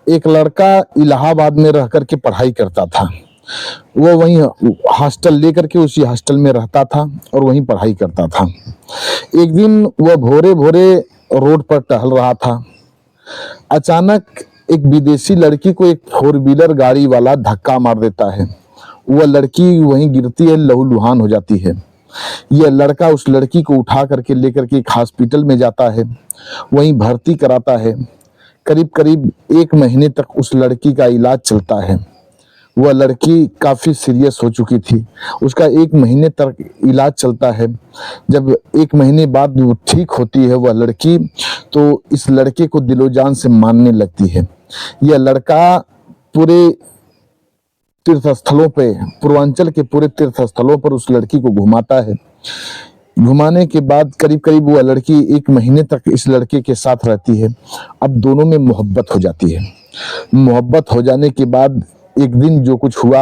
एक लड़का इलाहाबाद में रह करके पढ़ाई करता था। वो वहीं हॉस्टल लेकर के उसी हॉस्टल में रहता था और वहीं पढ़ाई करता था। एक दिन वह भोरे भोरे रोड पर टहल रहा था। अचानक एक विदेशी लड़की को एक फोर व्हीलर गाड़ी वाला धक्का मार देता है। वह लड़की वहीं गिरती है, लहूलुहान हो जाती है। यह लड़का उस लड़की को उठा करके लेकर के एक हॉस्पिटल में जाता है, वहीं भर्ती कराता है। करीब करीब 1 महीने तक उस लड़की का इलाज चलता है। वह लड़की काफी सीरियस हो चुकी थी। उसका 1 महीने तक इलाज चलता है। जब 1 महीने बाद वो ठीक होती है वह लड़की, तो इस लड़के को दिलो जान से मानने लगती है। यह लड़का पूरे तीर्थ स्थलों पे, पूर्वांचल के पूरे तीर्थ स्थलों पर उस लड़की को घुमाता है। घुमाने के बाद करीब करीब वह लड़की 1 महीने तक इस लड़के के साथ रहती है। अब दोनों में मोहब्बत हो जाती है। मोहब्बत हो जाने के बाद एक दिन जो कुछ हुआ,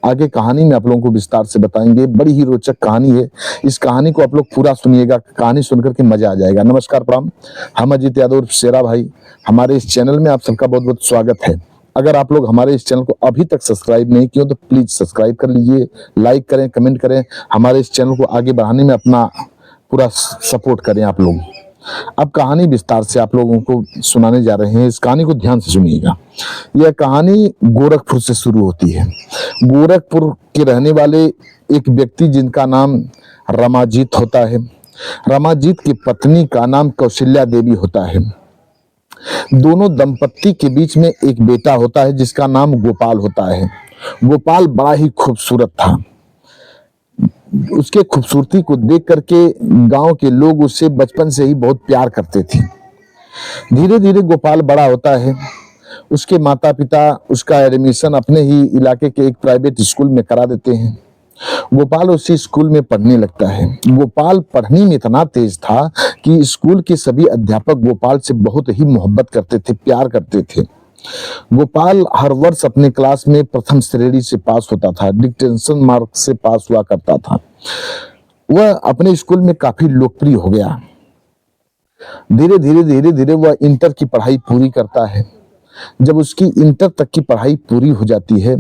आगे कहानी में आप लोगों को विस्तार से बताएंगे। बड़ी ही रोचक कहानी है। इस कहानी को आप लोग पूरा सुनिएगा, कहानी सुनकर के मजा आ जाएगा। नमस्कार, प्रणाम। हम अजीत यादव शेरा भाई, हमारे इस चैनल में आप सबका बहुत बहुत स्वागत है। अगर आप लोग हमारे इस चैनल को अभी तक सब्सक्राइब नहीं किए तो प्लीज सब्सक्राइब कर लीजिए, लाइक करें, कमेंट करें। हमारे इस चैनल को आगे बढ़ाने में अपना पूरा सपोर्ट करें आप लोग। अब कहानी विस्तार से आप लोगों को सुनाने जा रहे हैं। इस कहानी को ध्यान से सुनिएगा। यह कहानी गोरखपुर से शुरू होती है। गोरखपुर के रहने वाले एक व्यक्ति जिनका नाम रमाजीत होता है। रमाजीत की पत्नी का नाम कौशल्या देवी होता है। दोनों दंपत्ति के बीच में एक बेटा होता है जिसका नाम गोपाल होता है। गोपाल बड़ा ही खूबसूरत था। उसके खूबसूरती को देख करके गांव के लोग उससे बचपन से ही बहुत प्यार करते थे। धीरे धीरे गोपाल बड़ा होता है। उसके माता पिता उसका एडमिशन अपने ही इलाके के एक प्राइवेट स्कूल में करा देते हैं। गोपाल उसी स्कूल में पढ़ने लगता है। गोपाल पढ़ने में इतना तेज था कि स्कूल के सभी अध्यापक गोपाल से बहुत ही मोहब्बत करते थे, प्यार करते थे। गोपाल हर वर्ष अपने क्लास में प्रथम श्रेणी से पास होता था, डिस्टिंक्शन मार्क से पास हुआ करता था। वह अपने स्कूल में काफी लोकप्रिय हो गया। धीरे धीरे वह इंटर की पढ़ाई पूरी करता है। जब उसकी इंटर तक की पढ़ाई पूरी हो जाती है,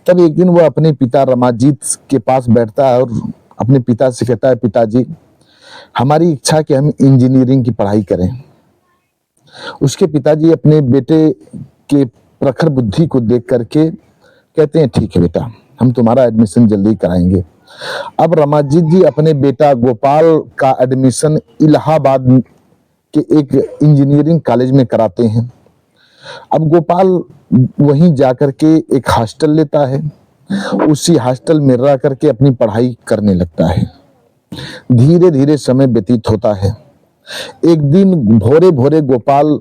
तब एक दिन वह अपने पिता रमाजीत के पास बैठता है और अपने पिता से कहता है, पिताजी, हमारी इच्छा है कि हम इंजीनियरिंग की पढ़ाई करें। उसके पिताजी अपने बेटे के प्रखर बुद्धि को देख करके कहते हैं, ठीक है बेटा, हम तुम्हारा एडमिशन जल्दी कराएंगे। अब रमाजीत जी अपने बेटा गोपाल का एडमिशन इलाहाबाद के एक इंजीनियरिंग कॉलेज में कराते हैं। अब गोपाल वहीं जाकर के एक हॉस्टल लेता है। उसी हॉस्टल में रह करके अपनी पढ़ाई करने लगता है। धीरे धीरे समय व्यतीत होता है। एक दिन भोरे भोरे गोपाल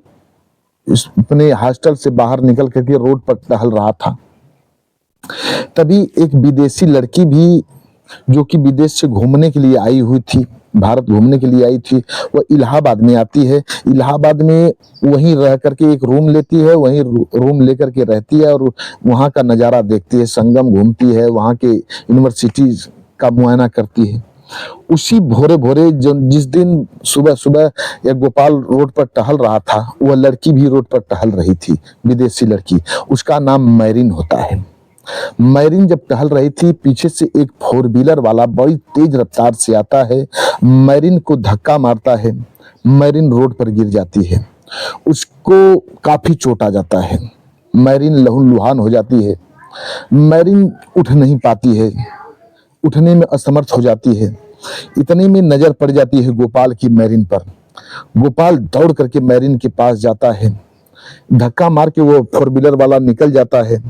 अपने हॉस्टल से बाहर निकल करके रोड पर टहल रहा था। तभी एक विदेशी लड़की भी, जो कि विदेश से घूमने के लिए आई हुई थी, भारत घूमने के लिए आई थी, वह इलाहाबाद में आती है। इलाहाबाद में वहीं रह करके एक रूम लेती है, वहीं रूम लेकर के रहती है और वहाँ का नज़ारा देखती है, संगम घूमती है, वहाँ के यूनिवर्सिटीज का मुआयना करती है। उसी भोरे भोरे जिस दिन सुबह सुबह यह गोपाल रोड पर टहल रहा था, वह लड़की भी रोड पर टहल रही थी, विदेशी लड़की। उसका नाम मैरिन होता है। मैरिन जब टहल रही थी, पीछे से एक फोर व्हीलर वाला बड़ी तेज रफ्तार से आता है, मैरिन को धक्का मारता है। मैरिन रोड पर गिर जाती है। उसको काफी चोट आ जाता है। मैरिन लहूलुहान हो जाती है। मैरिन उठ नहीं पाती है, उठने में असमर्थ हो जाती है। इतने में नजर पड़ जाती है गोपाल की मैरिन पर। गोपाल दौड़ करके मैरिन के पास जाता है। धक्का मार के वो फोर व्हीलर वाला निकल जाता है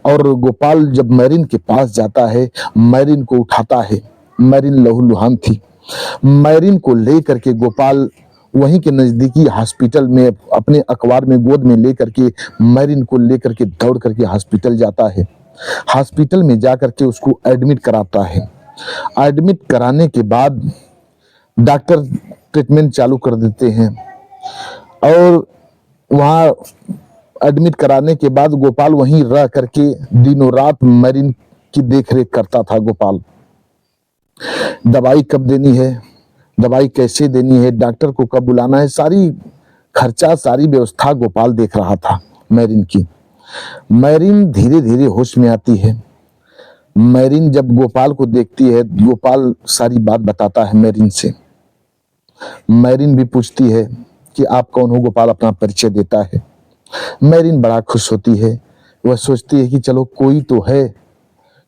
और गोपाल जब मैरिन के पास जाता है, मैरिन को उठाता है। मैरिन लहूलुहान थी। मैरिन को ले करके गोपाल वहीं के नजदीकी हॉस्पिटल में अपने अखबार में गोद में लेकर के मैरिन को लेकर के दौड़ करके हॉस्पिटल जाता है। हॉस्पिटल में जाकर के उसको एडमिट कराता है। एडमिट कराने के बाद डॉक्टर ट्रीटमेंट चालू कर देते हैं और वहाँ एडमिट कराने के बाद गोपाल वहीं रह करके दिनों रात मैरिन की देखरेख करता था। गोपाल दवाई कब देनी है, दवाई कैसे देनी है, डॉक्टर को कब बुलाना है, सारी खर्चा, सारी व्यवस्था गोपाल देख रहा था। मैरिन की। मैरिन धीरे धीरे होश में आती है। मैरिन जब गोपाल को देखती है, गोपाल सारी बात बताता है मैरिन से। मैरिन भी पूछती है कि आप कौन हो, गोपाल अपना परिचय देता है। मैरिन बड़ा खुश होती है। वह सोचती है कि चलो कोई तो है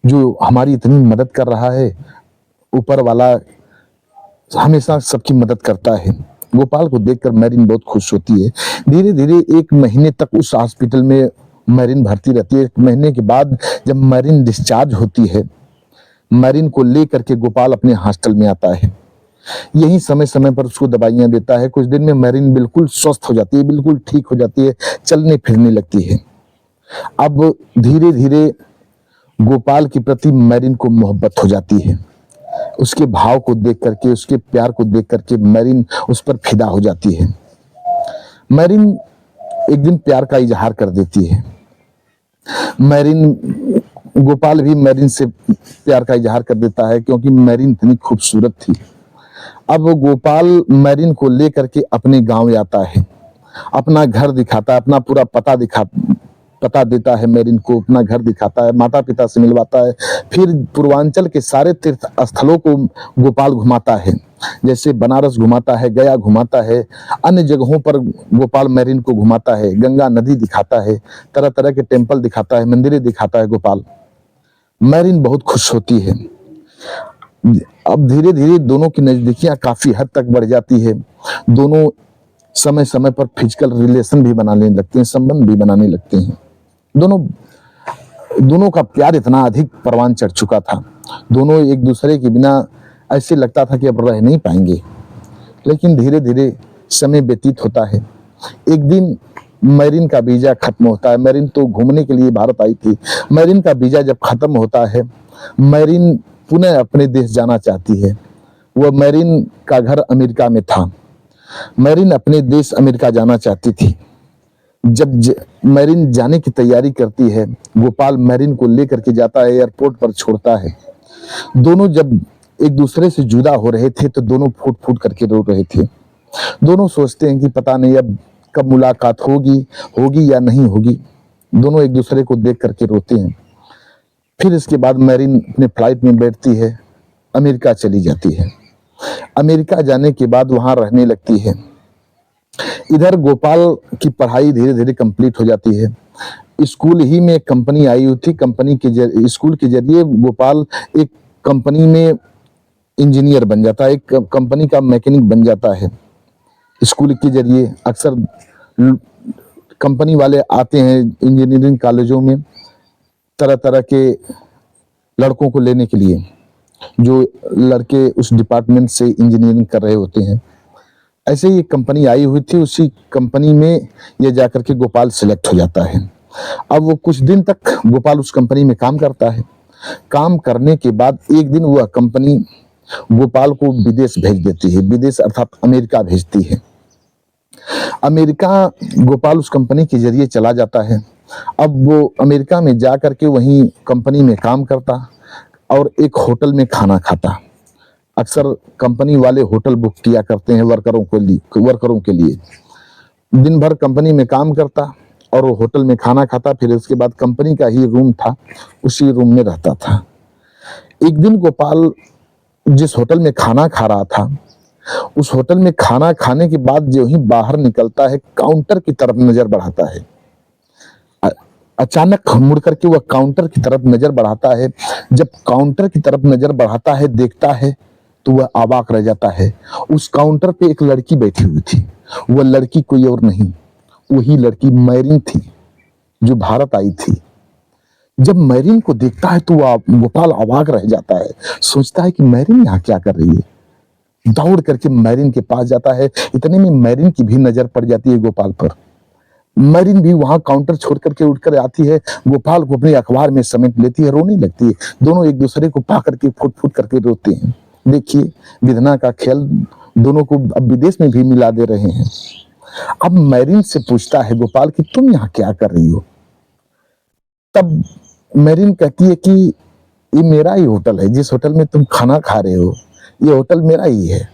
जो हमारी इतनी मदद कर रहा है, ऊपर वाला हमेशा सबकी मदद करता है। गोपाल को देखकर मैरिन बहुत खुश होती है। धीरे धीरे 1 महीने तक उस हॉस्पिटल में मैरिन भर्ती रहती है। 1 महीने के बाद जब मैरिन डिस्चार्ज होती है, मैरिन को लेकर के गोपाल अपने हॉस्टल में आता है। यही समय समय पर उसको दवाइयां देता है। कुछ दिन में मैरिन बिल्कुल स्वस्थ हो जाती है, बिल्कुल ठीक हो जाती है, चलने फिरने लगती है। अब धीरे धीरे गोपाल के प्रति मैरिन को मोहब्बत हो जाती है। उसके भाव को देख करके, उसके प्यार को देख करके मैरिन उस पर फिदा हो जाती है। मैरिन एक दिन प्यार का इजहार कर देती है। मैरिन, गोपाल भी मैरिन से प्यार का इजहार कर देता है क्योंकि मैरिन इतनी खूबसूरत थी। अब गोपाल मैरिन को लेकर के अपने गांव आता है, अपना घर दिखाता है, अपना पूरा पता देता है मैरिन को, अपना घर दिखाता है, माता पिता से मिलवाता है। फिर पूर्वांचल के सारे तीर्थ स्थलों को गोपाल घुमाता है, जैसे बनारस घुमाता है, गया घुमाता है, अन्य जगहों पर गोपाल मैरिन को घुमाता है। गंगा नदी दिखाता है, तरह तरह के टेम्पल दिखाता है, मंदिरें दिखाता है गोपाल। मैरिन बहुत खुश होती है। अब धीरे धीरे दोनों की नजदीकियां काफी हद तक बढ़ जाती है। दोनों समय समय पर फिजिकल रिलेशन भी बनाने लगते हैं, संबंध भी बनाने लगते हैं। दोनों का प्यार इतना अधिक परवान चढ़ चुका था। दोनों एक दूसरे के बिना ऐसे लगता था कि अब रह नहीं पाएंगे। लेकिन धीरे धीरे समय व्यतीत होता है। एक दिन मैरिन का वीजा खत्म होता है। मैरिन तो घूमने के लिए भारत आई थी। मैरिन का वीजा जब खत्म होता है, मैरिन पुनः अपने देश जाना चाहती है। वह मैरिन का घर अमेरिका में था। मैरिन अपने देश अमेरिका जाना चाहती थी। जब मैरिन जाने की तैयारी करती है, गोपाल मैरिन को लेकर के जाता है, एयरपोर्ट पर छोड़ता है। दोनों जब एक दूसरे से जुदा हो रहे थे तो दोनों फूट फूट करके रो रहे थे। दोनों सोचते हैं कि पता नहीं अब कब मुलाकात होगी या नहीं होगी। दोनों एक दूसरे को देख करके रोते हैं। फिर इसके बाद मैरिन अपने फ्लाइट में बैठती है, अमेरिका चली जाती है। अमेरिका जाने के बाद वहां रहने लगती है। इधर गोपाल की पढ़ाई धीरे धीरे कंप्लीट हो जाती है। स्कूल ही में एक कंपनी आई हुई थी। स्कूल के जरिए गोपाल एक कंपनी में इंजीनियर बन जाता है, एक कंपनी का मैकेनिक बन जाता है। स्कूल के जरिए अक्सर कंपनी वाले आते हैं इंजीनियरिंग कॉलेजों में तरह तरह के लड़कों को लेने के लिए, जो लड़के उस डिपार्टमेंट से इंजीनियरिंग कर रहे होते हैं। ऐसे ही एक कंपनी आई हुई थी, उसी कंपनी में ये जाकर के गोपाल सिलेक्ट हो जाता है। अब वो कुछ दिन तक गोपाल उस कंपनी में काम करता है। काम करने के बाद एक दिन वह कंपनी गोपाल को विदेश भेज देती है। विदेश अर्थात अमेरिका भेजती है। अमेरिका गोपाल उस कंपनी के जरिए चला जाता है। अब वो अमेरिका में जा करके वहीं कंपनी में काम करता और एक होटल में खाना खाता। अक्सर कंपनी वाले होटल बुक किया करते हैं वर्करों के लिए। दिन भर कंपनी में काम करता और वो होटल में खाना खाता। फिर उसके बाद कंपनी का ही रूम था, उसी रूम में रहता था। एक दिन गोपाल जिस होटल में खाना खा रहा था, उस होटल में खाना खाने के बाद जो ही बाहर निकलता है, काउंटर की तरफ नजर बढ़ाता है। अचानक मुड़ करके वह काउंटर की तरफ नजर बढ़ाता है। जब काउंटर की तरफ नजर बढ़ाता है, देखता है तो वह अवाक रह जाता है। उस काउंटर पे एक लड़की बैठी हुई थी। वह लड़की कोई और नहीं, वही लड़की मैरिन थी जो भारत आई थी। जब मैरिन को देखता है तो वह गोपाल अवाक रह जाता है। सोचता है कि मैरिन यहाँ क्या कर रही है। दौड़ करके मैरिन के पास जाता है। इतने में मैरिन की भी नजर पड़ जाती है गोपाल पर। मैरिन भी वहां काउंटर छोड़ करके उठकर आती है, गोपाल को अपने अखबार में समेट लेती है, रोने लगती है। दोनों एक दूसरे को पा करके फुट फुट करके रोते हैं। देखिए विधना का खेल, दोनों को अब विदेश में भी मिला दे रहे हैं। अब मैरिन से पूछता है गोपाल कि तुम यहाँ क्या कर रही हो। तब मैरिन कहती है कि ये मेरा ही होटल है, जिस होटल में तुम खाना खा रहे हो ये होटल मेरा ही है।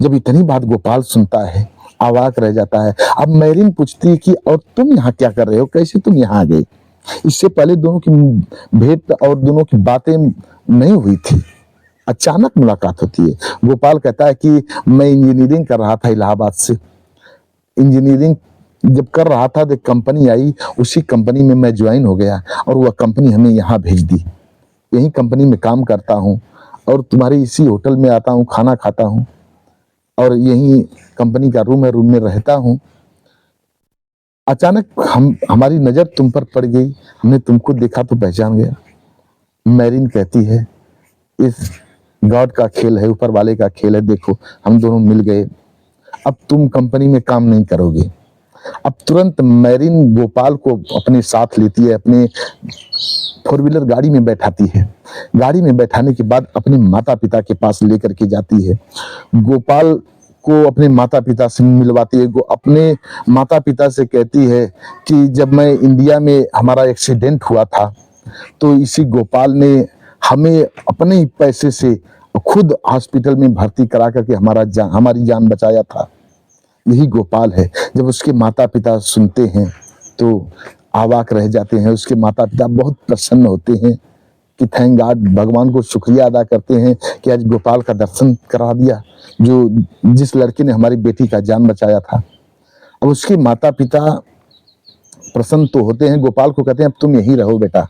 जब इतनी बात गोपाल सुनता है, अवाक रह जाता है। अब मैरिन पूछती है कि और तुम यहाँ क्या कर रहे हो, कैसे तुम यहाँ आ गए? इससे पहले दोनों की भेंट और दोनों की बातें नहीं हुई थी, अचानक मुलाकात होती है। गोपाल कहता है कि मैं इंजीनियरिंग कर रहा था इलाहाबाद से, इंजीनियरिंग जब कर रहा था तो कंपनी आई, उसी कंपनी में मैं ज्वाइन हो गया और वह कंपनी हमें यहाँ भेज दी। यही कंपनी में काम करता हूँ और तुम्हारे इसी होटल में आता हूँ, खाना खाता हूँ और यही कंपनी का रूम है, रूम में रहता हूँ। अचानक हमारी नजर तुम पर पड़ गई, हमने तुमको देखा तो पहचान गया। मैरिन कहती है इस गॉड का खेल है, ऊपर वाले का खेल है, देखो हम दोनों मिल गए, अब तुम कंपनी में काम नहीं करोगे। अब तुरंत मैरिन गोपाल को अपने साथ लेती है, अपने 4 व्हीलर गाड़ी में बैठाती है। गाड़ी में बैठाने के बाद अपने माता पिता के पास लेकर के जाती है। गोपाल को अपने माता पिता से मिलवाती है। अपने माता पिता से कहती है कि जब मैं इंडिया में हमारा एक्सीडेंट हुआ था तो इसी गोपाल ने हमें अपने ही पैसे से खुद हॉस्पिटल में भर्ती करा करके हमारी जान बचाया था। यही गोपाल है। जब उसके माता पिता सुनते हैं तो अवाक रह जाते हैं। उसके माता पिता बहुत प्रसन्न होते हैं कि थैंक गॉड, भगवान को शुक्रिया अदा करते हैं कि आज गोपाल का दर्शन करा दिया, जो जिस लड़के ने हमारी बेटी का जान बचाया था। अब उसके माता पिता प्रसन्न तो होते हैं, गोपाल को कहते हैं अब तुम यहीं रहो बेटा।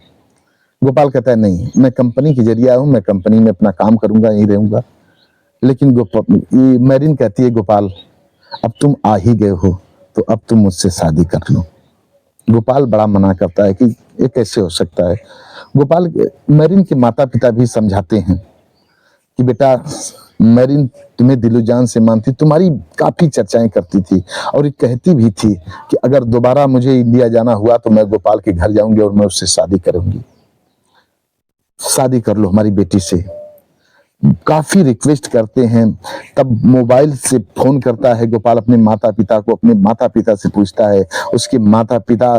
गोपाल कहता है नहीं, मैं कंपनी के जरिए हूँ, मैं कंपनी में अपना काम करूंगा, यहीं रहूंगा। लेकिन मैरिन कहती है गोपाल अब तुम आ ही गए हो तो अब तुम मुझसे शादी कर लो। गोपाल बड़ा मना करता है कि ये कैसे हो सकता है। गोपाल मैरिन के माता पिता भी समझाते हैं कि बेटा मैरिन तुम्हें दिलो जान से मानती, तुम्हारी काफी चर्चाएं करती थी और ये कहती भी थी कि अगर दोबारा मुझे इंडिया जाना हुआ तो मैं गोपाल के घर जाऊंगी और मैं उससे शादी करूंगी, शादी कर लो हमारी बेटी से। काफी रिक्वेस्ट करते हैं। तब मोबाइल से फोन करता है गोपाल अपने माता पिता को, अपने माता पिता से पूछता है। उसके माता पिता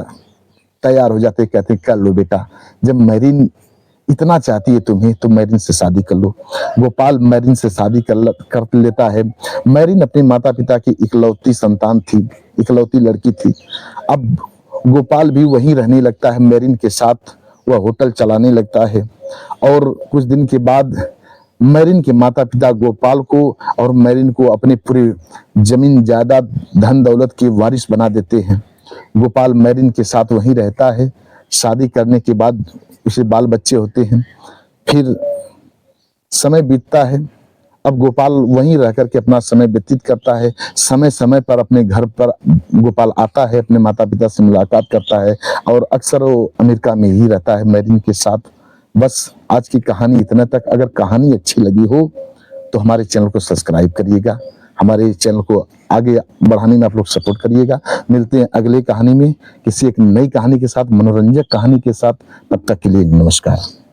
तैयार हो जाते, कहते कर लो बेटा, जब मैरिन इतना चाहती है तुम्हें तो मैरिन से शादी कर लो। गोपाल मैरिन से शादी कर लेता है। मैरिन अपने माता पिता की इकलौती संतान थी, इकलौती लड़की थी। अब गोपाल भी वहीं रहने लगता है मैरिन के साथ, वह होटल चलाने लगता है। और कुछ दिन के बाद मैरिन के माता पिता गोपाल को और मैरिन को अपने पूरे जमीन जायदाद धन दौलत के वारिस बना देते हैं। गोपाल मैरिन के साथ वहीं रहता है। शादी करने के बाद उसे बाल बच्चे होते हैं। फिर समय बीतता है। अब गोपाल वहीं रह करके अपना समय व्यतीत करता है। समय समय पर अपने घर पर गोपाल आता है, अपने माता पिता से मुलाकात करता है और अक्सर वो अमेरिका में ही रहता है मैरिन के साथ। बस आज की कहानी इतना तक। अगर कहानी अच्छी लगी हो तो हमारे चैनल को सब्सक्राइब करिएगा, हमारे चैनल को आगे बढ़ाने में आप लोग सपोर्ट करिएगा। मिलते हैं अगले कहानी में किसी एक नई कहानी के साथ, मनोरंजक कहानी के साथ। तब तक के लिए नमस्कार।